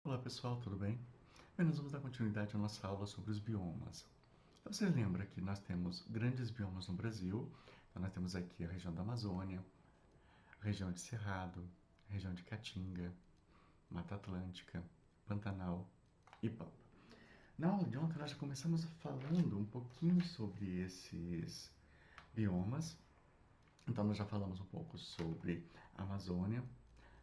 Olá pessoal, tudo bem? Bem, nós vamos dar continuidade à nossa aula sobre os biomas. Então, você lembra que nós temos grandes biomas no Brasil. Então, nós temos aqui a região da Amazônia, a região de Cerrado, a região de Caatinga, Mata Atlântica, Pantanal e Pampa. Na aula de ontem nós já começamos falando um pouquinho sobre esses biomas. Então nós já falamos um pouco sobre a Amazônia,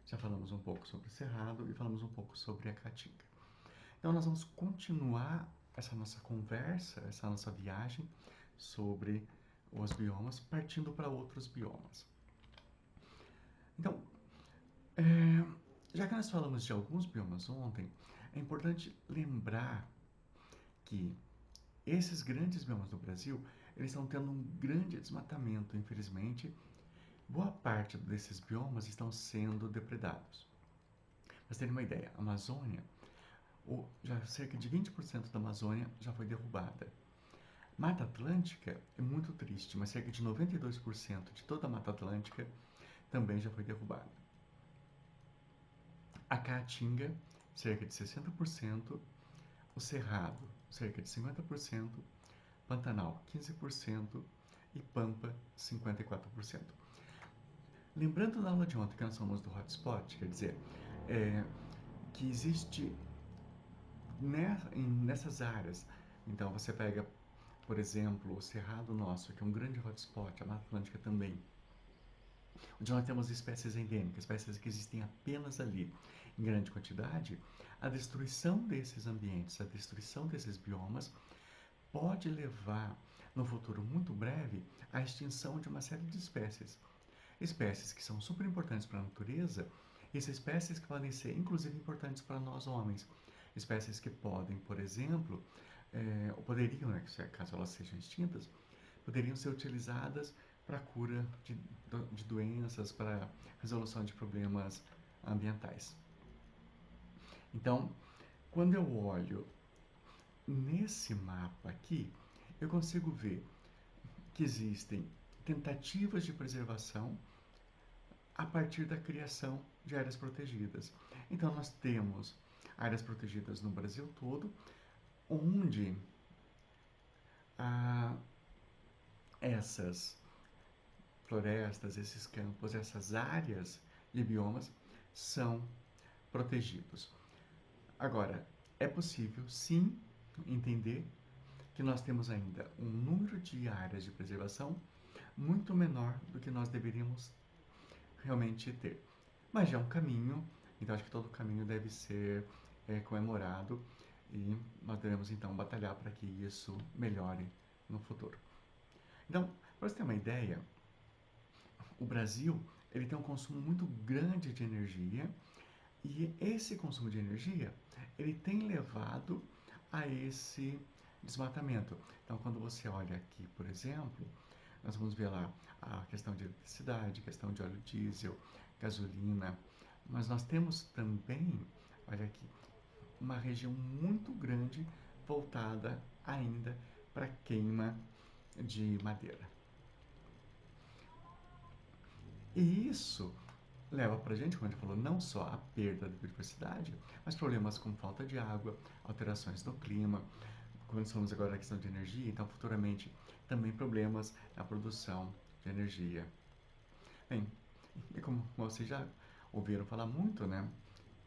já falamos um pouco sobre o Cerrado e falamos um pouco sobre a Caatinga. Então, nós vamos continuar essa nossa conversa, essa nossa viagem sobre os biomas, partindo para outros biomas. Então, já que nós falamos de alguns biomas ontem, é importante lembrar que esses grandes biomas do Brasil, eles estão tendo um grande desmatamento, infelizmente. Boa parte desses biomas estão sendo depredados. Para vocês terem uma ideia, a Amazônia, já cerca de 20% da Amazônia já foi derrubada. Mata Atlântica é muito triste, mas cerca de 92% de toda a Mata Atlântica também já foi derrubada. A Caatinga, cerca de 60%, o Cerrado, cerca de 50%, Pantanal, 15% e Pampa, 54%. Lembrando da aula de ontem que nós falamos do hotspot, quer dizer, que existe nessas áreas. Então você pega, por exemplo, o Cerrado Nosso, que é um grande hotspot, a Mata Atlântica também, onde nós temos espécies endêmicas, espécies que existem apenas ali em grande quantidade. A destruição desses ambientes, a destruição desses biomas pode levar, no futuro muito breve, à extinção de uma série de espécies. Espécies que são super importantes para a natureza, e espécies que podem ser, inclusive, importantes para nós homens. Espécies que podem, por exemplo, ou poderiam, né, caso elas sejam extintas, poderiam ser utilizadas para a cura de doenças, para resolução de problemas ambientais. Então, quando eu olho nesse mapa aqui, eu consigo ver que existem tentativas de preservação a partir da criação de áreas protegidas. Então, nós temos áreas protegidas no Brasil todo, onde essas florestas, esses campos, essas áreas e biomas são protegidos. Agora, é possível sim entender que nós temos ainda um número de áreas de preservação muito menor do que nós deveríamos realmente ter. Mas já é um caminho, então acho que todo caminho deve ser comemorado e nós devemos então batalhar para que isso melhore no futuro. Então, para você ter uma ideia, o Brasil ele tem um consumo muito grande de energia e esse consumo de energia ele tem levado a esse desmatamento. Então, quando você olha aqui, por exemplo, nós vamos ver lá a questão de eletricidade, questão de óleo diesel, gasolina, mas nós temos também, olha aqui, uma região muito grande voltada ainda para queima de madeira. E isso leva para a gente, como a gente falou, não só a perda da biodiversidade, mas problemas como falta de água, alterações no clima, quando estamos agora na questão de energia, então futuramente também problemas na produção de energia. Bem, e como vocês já ouviram falar muito, né,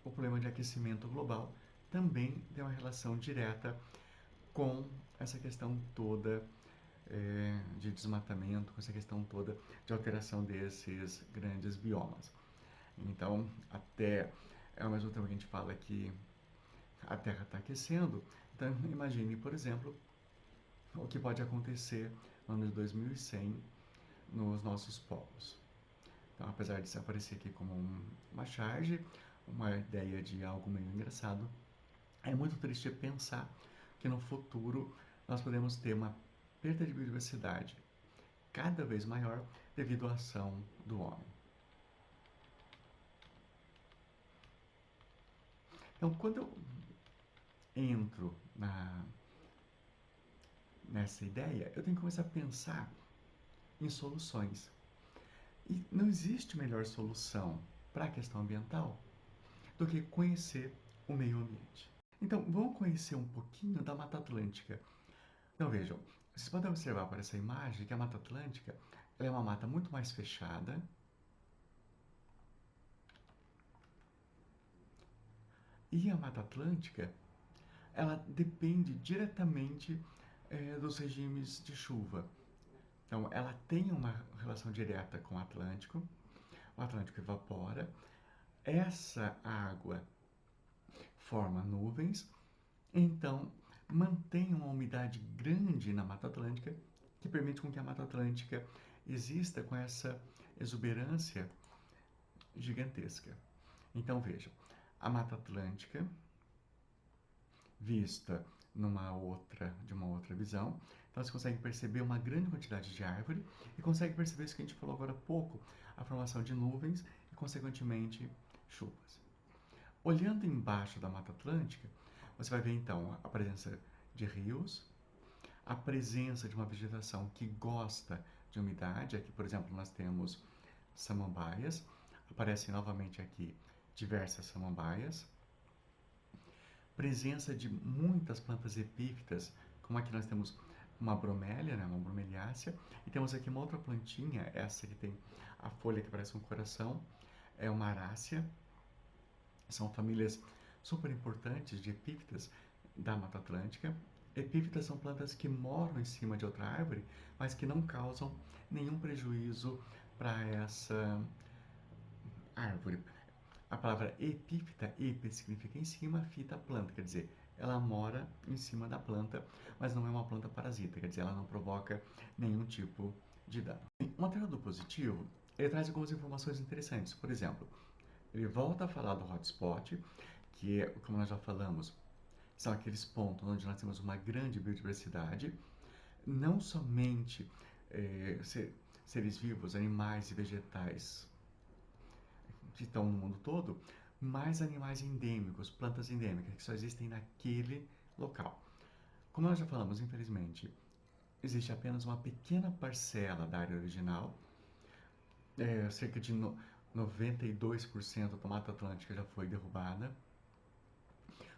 o problema de aquecimento global também tem uma relação direta com essa questão toda de desmatamento, com essa questão toda de alteração desses grandes biomas. Então, até ao mesmo tempo que a gente fala que a Terra está aquecendo, então imagine, por exemplo, o que pode acontecer no ano de 2100 nos nossos polos. Então, apesar de se aparecer aqui como uma charge, uma ideia de algo meio engraçado, é muito triste pensar que no futuro nós podemos ter uma perda de biodiversidade cada vez maior devido à ação do homem. Então, quando eu entro nessa ideia, eu tenho que começar a pensar em soluções. E não existe melhor solução para a questão ambiental do que conhecer o meio ambiente. Então, vamos conhecer um pouquinho da Mata Atlântica. Então, vejam, vocês podem observar por essa imagem que a Mata Atlântica ela é uma mata muito mais fechada. E a Mata Atlântica, ela depende diretamente dos regimes de chuva. Então, ela tem uma relação direta com o Atlântico evapora, essa água forma nuvens, então mantém uma umidade grande na Mata Atlântica, que permite com que a Mata Atlântica exista com essa exuberância gigantesca. Então vejam, a Mata Atlântica vista de uma outra visão, então você consegue perceber uma grande quantidade de árvore e consegue perceber isso que a gente falou agora há pouco, a formação de nuvens e, consequentemente, chuvas. Olhando embaixo da Mata Atlântica, você vai ver então a presença de rios, a presença de uma vegetação que gosta de umidade. Aqui, por exemplo, nós temos samambaias, aparecem novamente aqui diversas samambaias, presença de muitas plantas epífitas, como aqui nós temos uma bromélia, né, uma bromeliácea, e temos aqui uma outra plantinha, essa que tem a folha que parece um coração, é uma arácea. São famílias super importantes de epífitas da Mata Atlântica. Epífitas são plantas que moram em cima de outra árvore, mas que não causam nenhum prejuízo para essa árvore. A palavra epífita, epi significa em cima, fita planta, quer dizer, ela mora em cima da planta, mas não é uma planta parasita, quer dizer, ela não provoca nenhum tipo de dano. O material do positivo, ele traz algumas informações interessantes. Por exemplo, ele volta a falar do hotspot, que é, como nós já falamos, são aqueles pontos onde nós temos uma grande biodiversidade, não somente seres vivos, animais e vegetais que estão no mundo todo, mas animais endêmicos, plantas endêmicas, que só existem naquele local. Como nós já falamos, infelizmente, existe apenas uma pequena parcela da área original, cerca de 92% da Mata Atlântica já foi derrubada.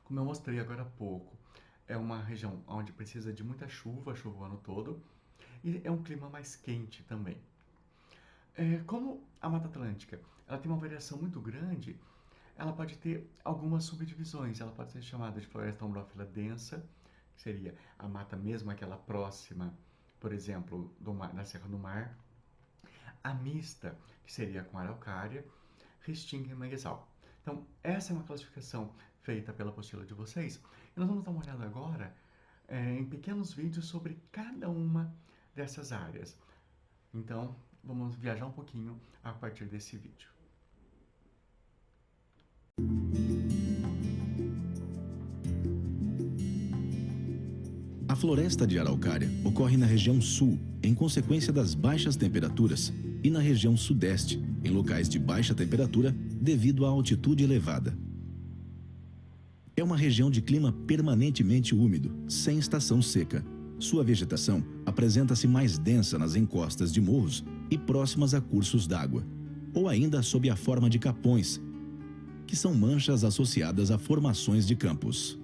Como eu mostrei agora há pouco, é uma região onde precisa de muita chuva, chuva o ano todo, e é um clima mais quente também. Como a Mata Atlântica ela tem uma variação muito grande, ela pode ter algumas subdivisões. Ela pode ser chamada de floresta ombrófila densa, que seria a mata mesmo aquela próxima, por exemplo, da Serra do Mar. A mista, que seria com araucária, restinga e manguezal. Então, essa é uma classificação feita pela apostila de vocês. E nós vamos dar uma olhada agora em pequenos vídeos sobre cada uma dessas áreas. Então, vamos viajar um pouquinho a partir desse vídeo. A floresta de araucária ocorre na região sul, em consequência das baixas temperaturas, e na região sudeste, em locais de baixa temperatura, devido à altitude elevada. É uma região de clima permanentemente úmido, sem estação seca. Sua vegetação apresenta-se mais densa nas encostas de morros e próximas a cursos d'água, ou ainda sob a forma de capões, que são manchas associadas a formações de campos.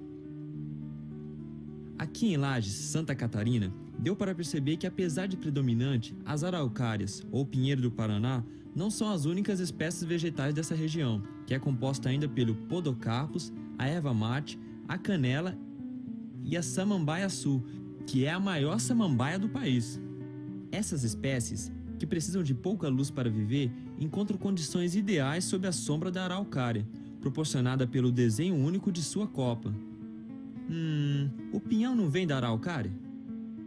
Aqui em Lages, Santa Catarina, deu para perceber que, apesar de predominante, as araucárias, ou pinheiro do Paraná, não são as únicas espécies vegetais dessa região, que é composta ainda pelo podocarpus, a erva mate, a canela e a samambaia-açu, que é a maior samambaia do país. Essas espécies, que precisam de pouca luz para viver, encontram condições ideais sob a sombra da araucária, proporcionada pelo desenho único de sua copa. O pinhão não vem da araucária?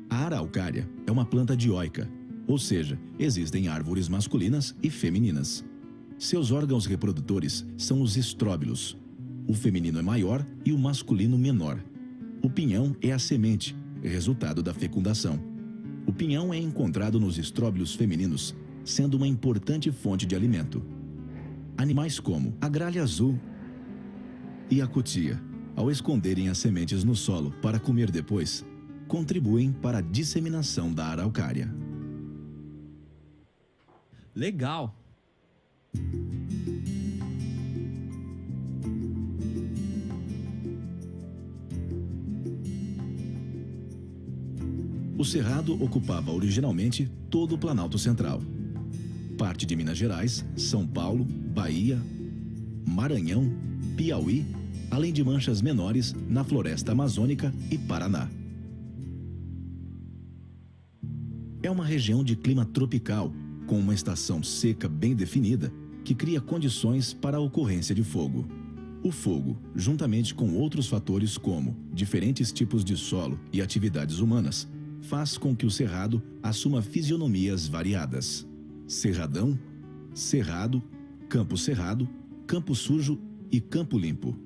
A araucária é uma planta dioica, ou seja, existem árvores masculinas e femininas. Seus órgãos reprodutores são os estróbilos. O feminino é maior e o masculino menor. O pinhão é a semente, resultado da fecundação. O pinhão é encontrado nos estróbilos femininos, sendo uma importante fonte de alimento. Animais como a gralha azul e a cutia, ao esconderem as sementes no solo para comer depois, contribuem para a disseminação da araucária. Legal! O Cerrado ocupava originalmente todo o Planalto Central. Parte de Minas Gerais, São Paulo, Bahia, Maranhão, Piauí, além de manchas menores na Floresta Amazônica e Paraná. É uma região de clima tropical, com uma estação seca bem definida, que cria condições para a ocorrência de fogo. O fogo, juntamente com outros fatores como diferentes tipos de solo e atividades humanas, faz com que o Cerrado assuma fisionomias variadas. Cerradão, Cerrado, Campo Cerrado, Campo Sujo e Campo Limpo.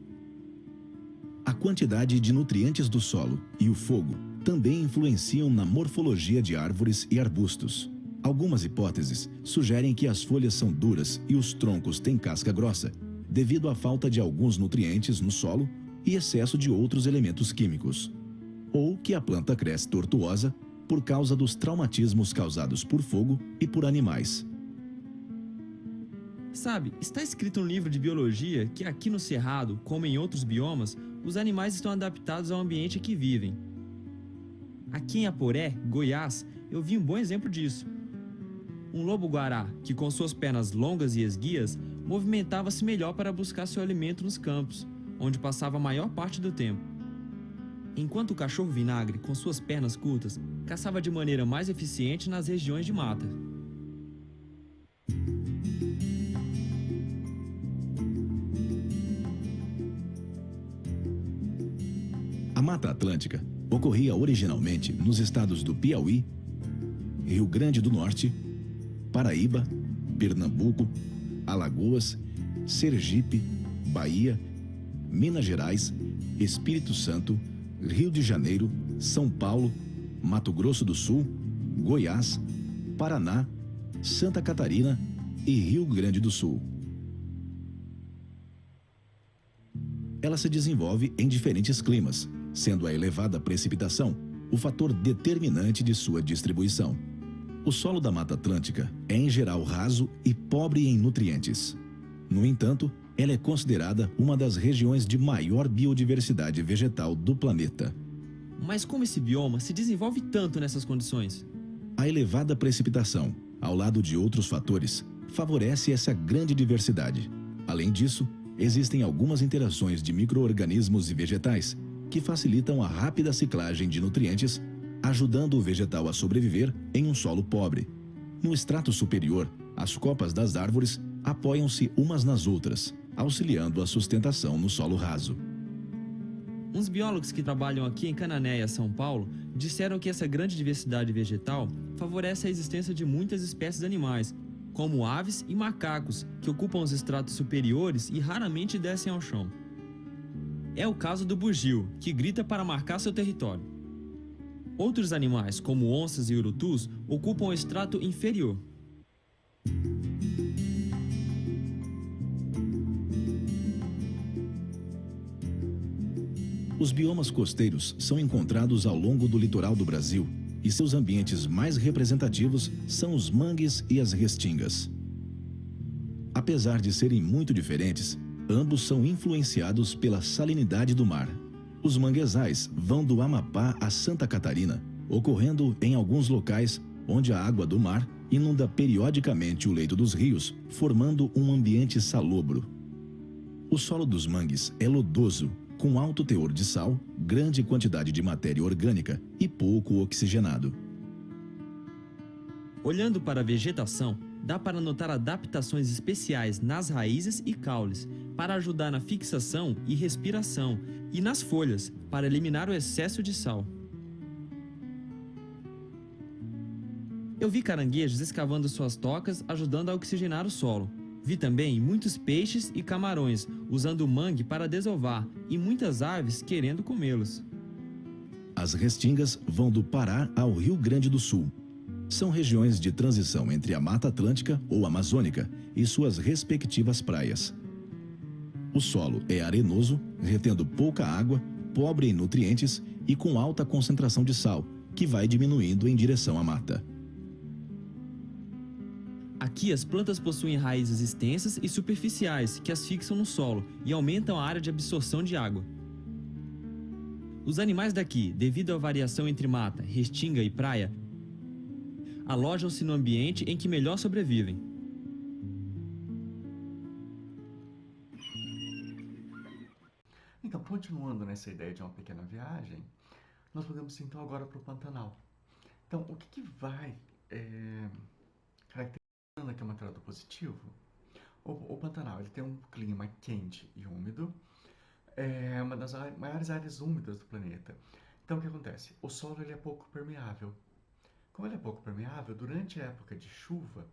A quantidade de nutrientes do solo e o fogo também influenciam na morfologia de árvores e arbustos. Algumas hipóteses sugerem que as folhas são duras e os troncos têm casca grossa, devido à falta de alguns nutrientes no solo e excesso de outros elementos químicos. Ou que a planta cresce tortuosa por causa dos traumatismos causados por fogo e por animais. Sabe, está escrito no livro de biologia que aqui no Cerrado, como em outros biomas, os animais estão adaptados ao ambiente em que vivem. Aqui em Aporé, Goiás, eu vi um bom exemplo disso. Um lobo-guará, que com suas pernas longas e esguias, movimentava-se melhor para buscar seu alimento nos campos, onde passava a maior parte do tempo. Enquanto o cachorro-vinagre, com suas pernas curtas, caçava de maneira mais eficiente nas regiões de mata. A Mata Atlântica ocorria originalmente nos estados do Piauí, Rio Grande do Norte, Paraíba, Pernambuco, Alagoas, Sergipe, Bahia, Minas Gerais, Espírito Santo, Rio de Janeiro, São Paulo, Mato Grosso do Sul, Goiás, Paraná, Santa Catarina e Rio Grande do Sul. Ela se desenvolve em diferentes climas, sendo a elevada precipitação o fator determinante de sua distribuição. O solo da Mata Atlântica é em geral raso e pobre em nutrientes. No entanto, ela é considerada uma das regiões de maior biodiversidade vegetal do planeta. Mas como esse bioma se desenvolve tanto nessas condições? A elevada precipitação, ao lado de outros fatores, favorece essa grande diversidade. Além disso, existem algumas interações de micro-organismos e vegetais que facilitam a rápida ciclagem de nutrientes, ajudando o vegetal a sobreviver em um solo pobre. No estrato superior, as copas das árvores apoiam-se umas nas outras, auxiliando a sustentação no solo raso. Uns biólogos que trabalham aqui em Cananéia, São Paulo, disseram que essa grande diversidade vegetal favorece a existência de muitas espécies animais, como aves e macacos, que ocupam os estratos superiores e raramente descem ao chão. É o caso do bugio, que grita para marcar seu território. Outros animais, como onças e urutus, ocupam o estrato inferior. Os biomas costeiros são encontrados ao longo do litoral do Brasil e seus ambientes mais representativos são os mangues e as restingas. Apesar de serem muito diferentes, ambos são influenciados pela salinidade do mar. Os manguezais vão do Amapá a Santa Catarina, ocorrendo em alguns locais onde a água do mar inunda periodicamente o leito dos rios, formando um ambiente salobro. O solo dos mangues é lodoso, com alto teor de sal, grande quantidade de matéria orgânica e pouco oxigenado. Olhando para a vegetação, dá para notar adaptações especiais nas raízes e caules, para ajudar na fixação e respiração, e nas folhas, para eliminar o excesso de sal. Eu vi caranguejos escavando suas tocas, ajudando a oxigenar o solo. Vi também muitos peixes e camarões usando o mangue para desovar e muitas aves querendo comê-los. As restingas vão do Pará ao Rio Grande do Sul. São regiões de transição entre a Mata Atlântica ou Amazônica e suas respectivas praias. O solo é arenoso, retendo pouca água, pobre em nutrientes e com alta concentração de sal, que vai diminuindo em direção à mata. Aqui as plantas possuem raízes extensas e superficiais que as fixam no solo e aumentam a área de absorção de água. Os animais daqui, devido à variação entre mata, restinga e praia, alojam-se no ambiente em que melhor sobrevivem. Então, continuando nessa ideia de uma pequena viagem, nós podemos ir então agora para o Pantanal. Então, o que vai caracterizando aqui o material positivo? O Pantanal ele tem um clima quente e úmido, é uma das maiores áreas úmidas do planeta. Então, o que acontece? O solo ele é pouco permeável. Como ele é pouco permeável, durante a época de chuva,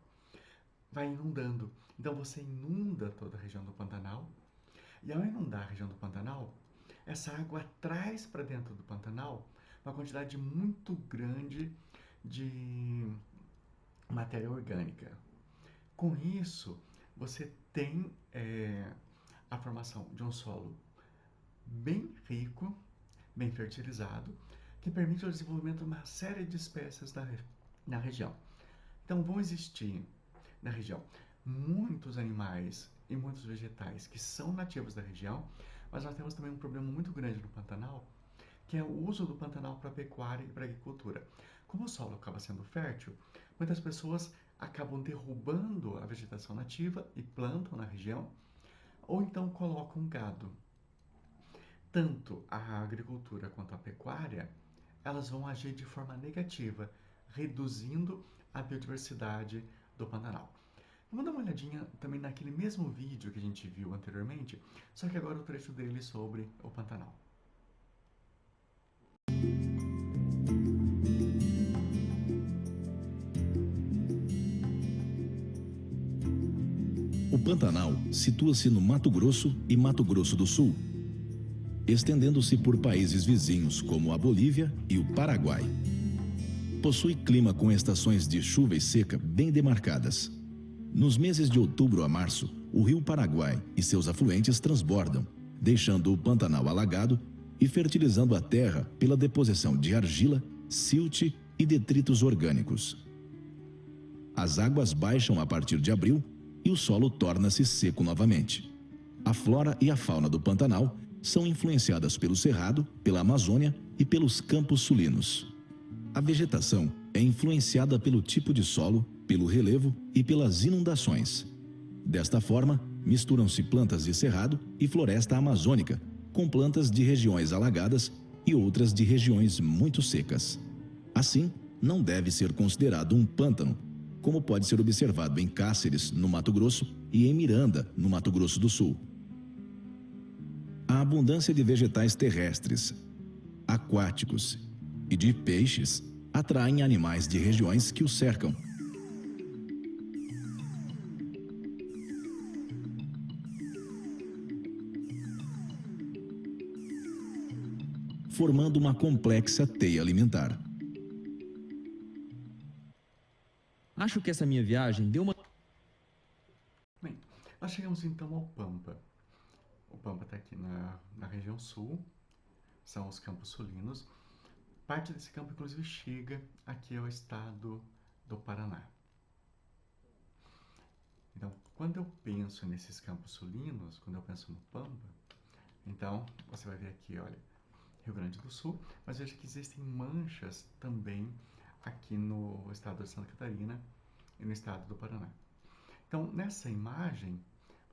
vai inundando. Então, você inunda toda a região do Pantanal. E ao inundar a região do Pantanal, essa água traz para dentro do Pantanal uma quantidade muito grande de matéria orgânica. Com isso, você tem a formação de um solo bem rico, bem fertilizado, que permite o desenvolvimento de uma série de espécies na região. Então, vão existir na região muitos animais e muitos vegetais que são nativos da região, mas nós temos também um problema muito grande no Pantanal, que é o uso do Pantanal para pecuária e para agricultura. Como o solo acaba sendo fértil, muitas pessoas acabam derrubando a vegetação nativa e plantam na região, ou então colocam gado. Tanto a agricultura quanto a pecuária, elas vão agir de forma negativa, reduzindo a biodiversidade do Pantanal. Vamos dar uma olhadinha também naquele mesmo vídeo que a gente viu anteriormente, só que agora o trecho dele sobre o Pantanal. O Pantanal situa-se no Mato Grosso e Mato Grosso do Sul, estendendo-se por países vizinhos como a Bolívia e o Paraguai. Possui clima com estações de chuva e seca bem demarcadas. Nos meses de outubro a março, o rio Paraguai e seus afluentes transbordam, deixando o Pantanal alagado e fertilizando a terra pela deposição de argila, silt e detritos orgânicos. As águas baixam a partir de abril e o solo torna-se seco novamente. A flora e a fauna do Pantanal são influenciadas pelo Cerrado, pela Amazônia e pelos campos sulinos. A vegetação é influenciada pelo tipo de solo, pelo relevo e pelas inundações. Desta forma, misturam-se plantas de cerrado e floresta amazônica, com plantas de regiões alagadas e outras de regiões muito secas. Assim, não deve ser considerado um pântano, como pode ser observado em Cáceres, no Mato Grosso, e em Miranda, no Mato Grosso do Sul. A abundância de vegetais terrestres, aquáticos e de peixes atraem animais de regiões que o cercam. Formando uma complexa teia alimentar. Acho que essa minha viagem deu uma... Bem, nós chegamos então ao Pampa. O Pampa está aqui na região sul, são os campos sulinos. Parte desse campo, inclusive, chega aqui ao estado do Paraná. Então, quando eu penso nesses campos sulinos, quando eu penso no Pampa, então, você vai ver aqui, olha, Rio Grande do Sul, mas veja que existem manchas também aqui no estado de Santa Catarina e no estado do Paraná. Então, nessa imagem,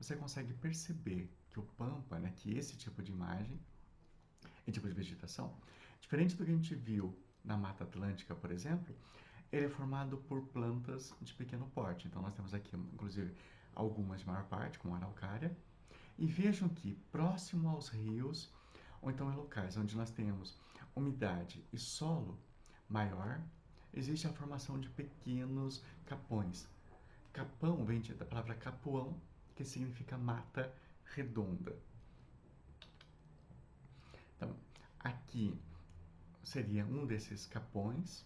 você consegue perceber que o Pampa, né, que esse tipo de imagem, esse tipo de vegetação, diferente do que a gente viu na Mata Atlântica, por exemplo, ele é formado por plantas de pequeno porte. Então, nós temos aqui, inclusive, algumas de maior parte, como a araucária. E vejam que, próximo aos rios, ou então em locais onde nós temos umidade e solo maior, existe a formação de pequenos capões. Capão vem da palavra capuão, que significa mata redonda. Então, aqui seria um desses capões.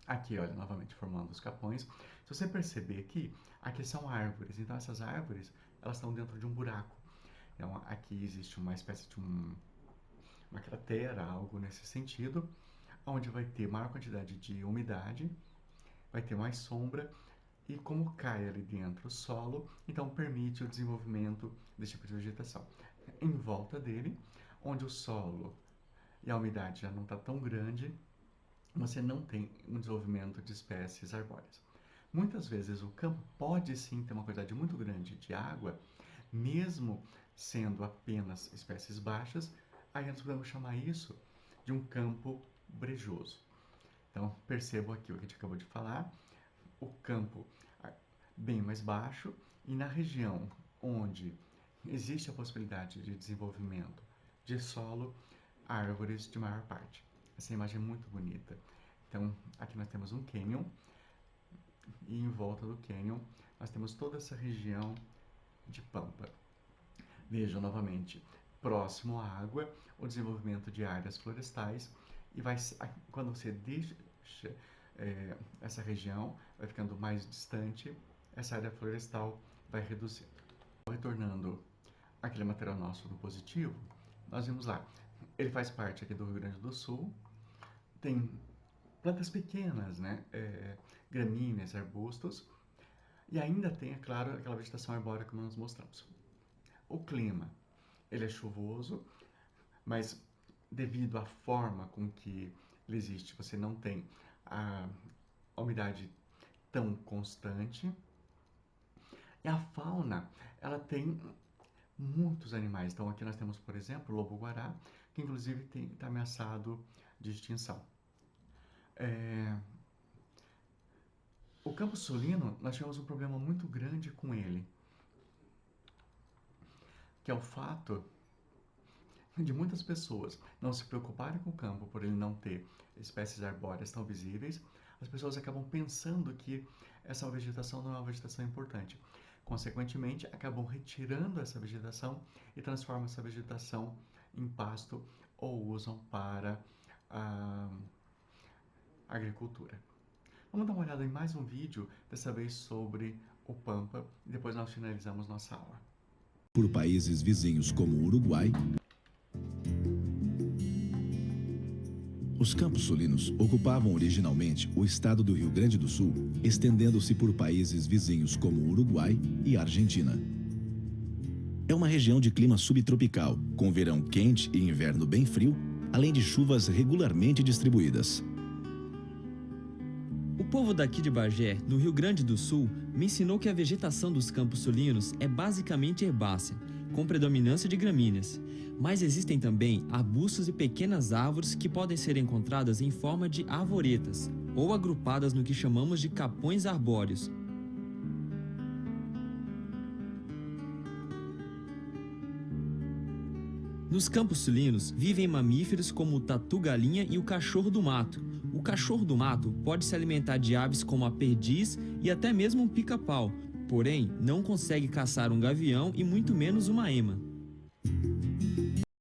Aqui, olha, novamente formando os capões. Se você perceber aqui são árvores. Então, essas árvores, elas estão dentro de um buraco. Então, aqui existe uma espécie de uma cratera, algo nesse sentido, onde vai ter maior quantidade de umidade, vai ter mais sombra, e como cai ali dentro o solo, então permite o desenvolvimento desse tipo de vegetação. Em volta dele, onde o solo e a umidade já não está tão grande, você não tem um desenvolvimento de espécies arbóreas. Muitas vezes o campo pode sim ter uma quantidade muito grande de água, mesmo sendo apenas espécies baixas, aí nós podemos chamar isso de um campo brejoso. Então, percebam aqui o que a gente acabou de falar, o campo bem mais baixo e na região onde existe a possibilidade de desenvolvimento de solo, árvores de maior parte. Essa imagem é muito bonita. Então, aqui nós temos um cânion e em volta do cânion nós temos toda essa região de pampa. Vejam novamente, próximo à água, o desenvolvimento de áreas florestais e quando você deixa essa região, vai ficando mais distante, essa área florestal vai reduzindo. Retornando àquele material nosso do positivo, nós vimos lá, ele faz parte aqui do Rio Grande do Sul, tem plantas pequenas, né, gramíneas, arbustos, e ainda tem, é claro, aquela vegetação arbórea como nós mostramos. O clima, ele é chuvoso, mas devido à forma com que ele existe, você não tem a umidade tão constante. E a fauna, ela tem muitos animais. Então aqui nós temos, por exemplo, o lobo-guará, que inclusive está ameaçado de extinção. O campo sulino, nós tivemos um problema muito grande com ele, que é o fato de muitas pessoas não se preocuparem com o campo por ele não ter espécies arbóreas tão visíveis. As pessoas acabam pensando que essa vegetação não é uma vegetação importante. Consequentemente, acabam retirando essa vegetação e transformam essa vegetação em pasto ou usam para a agricultura. Vamos dar uma olhada em mais um vídeo, dessa vez sobre o Pampa, e depois nós finalizamos nossa aula. Por países vizinhos como o Uruguai, os campos sulinos ocupavam originalmente o estado do Rio Grande do Sul, estendendo-se por países vizinhos como o Uruguai e Argentina. É uma região de clima subtropical, com verão quente e inverno bem frio, além de chuvas regularmente distribuídas. O povo daqui de Bagé, no Rio Grande do Sul, me ensinou que a vegetação dos campos sulinos é basicamente herbácea, com predominância de gramíneas. Mas existem também arbustos e pequenas árvores que podem ser encontradas em forma de arvoretas, ou agrupadas no que chamamos de capões arbóreos. Nos campos sulinos vivem mamíferos como o tatu-galinha e o cachorro do mato. O cachorro do mato pode se alimentar de aves como a perdiz e até mesmo um pica-pau, porém não consegue caçar um gavião e muito menos uma ema.